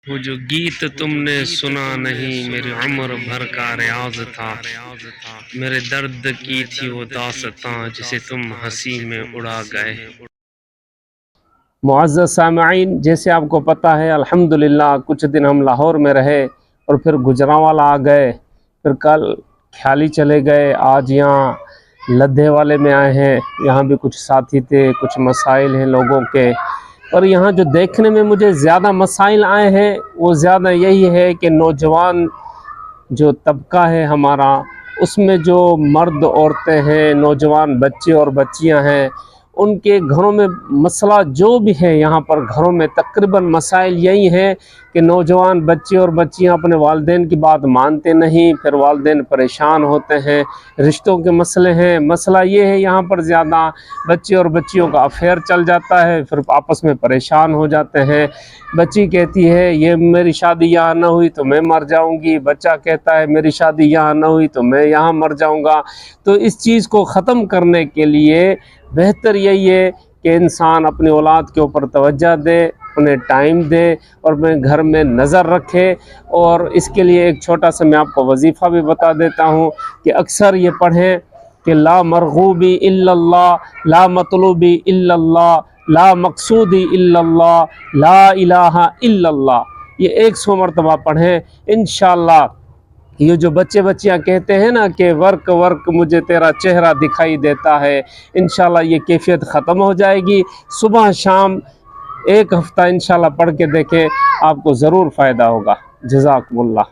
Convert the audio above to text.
وہ جو گیت تم نے سنا نہیں میری عمر بھر کا ریاض تھا، میرے درد کی تھی وہ داستاں جسے تم ہنسی میں اڑا گئے۔ معزز سامعین، جیسے آپ کو پتہ ہے الحمدللہ کچھ دن ہم لاہور میں رہے اور پھر گجرانوالہ آ گئے، پھر کل کھیالی چلے گئے، آج یہاں لدھے والے میں آئے ہیں۔ یہاں بھی کچھ ساتھی تھے، کچھ مسائل ہیں لوگوں کے، اور یہاں جو دیکھنے میں مجھے زیادہ مسائل آئے ہیں وہ زیادہ یہی ہے کہ نوجوان جو طبقہ ہے ہمارا، اس میں جو مرد عورتیں ہیں، نوجوان بچے اور بچیاں ہیں، ان کے گھروں میں مسئلہ جو بھی ہے، یہاں پر گھروں میں تقریباً مسائل یہی ہیں کہ نوجوان بچے اور بچیاں اپنے والدین کی بات مانتے نہیں، پھر والدین پریشان ہوتے ہیں، رشتوں کے مسئلے ہیں۔ مسئلہ یہ ہے یہاں پر زیادہ بچے اور بچیوں کا افیئر چل جاتا ہے، پھر آپس میں پریشان ہو جاتے ہیں۔ بچی کہتی ہے یہ میری شادی یہاں نہ ہوئی تو میں مر جاؤں گی، بچہ کہتا ہے میری شادی یہاں نہ ہوئی تو میں یہاں مر جاؤں گا۔ تو اس چیز کو ختم کرنے کے لیے بہتر یہی ہے کہ انسان اپنی اولاد کے اوپر توجہ دے، انہیں ٹائم دے اور اپنے گھر میں نظر رکھے۔ اور اس کے لیے ایک چھوٹا سا میں آپ کو وظیفہ بھی بتا دیتا ہوں کہ اکثر یہ پڑھیں کہ لا مرغوبی الا اللہ، لا مطلوبی الا اللہ، لا مقصودی الا اللہ، لا الہ الا اللہ۔ یہ 100 مرتبہ پڑھیں انشاءاللہ۔ یہ جو بچے بچیاں کہتے ہیں نا کہ ورک ورک مجھے تیرا چہرہ دکھائی دیتا ہے، انشاءاللہ یہ کیفیت ختم ہو جائے گی۔ صبح شام 1 ہفتہ انشاءاللہ پڑھ کے دیکھیں، آپ کو ضرور فائدہ ہوگا۔ جزاکم اللہ۔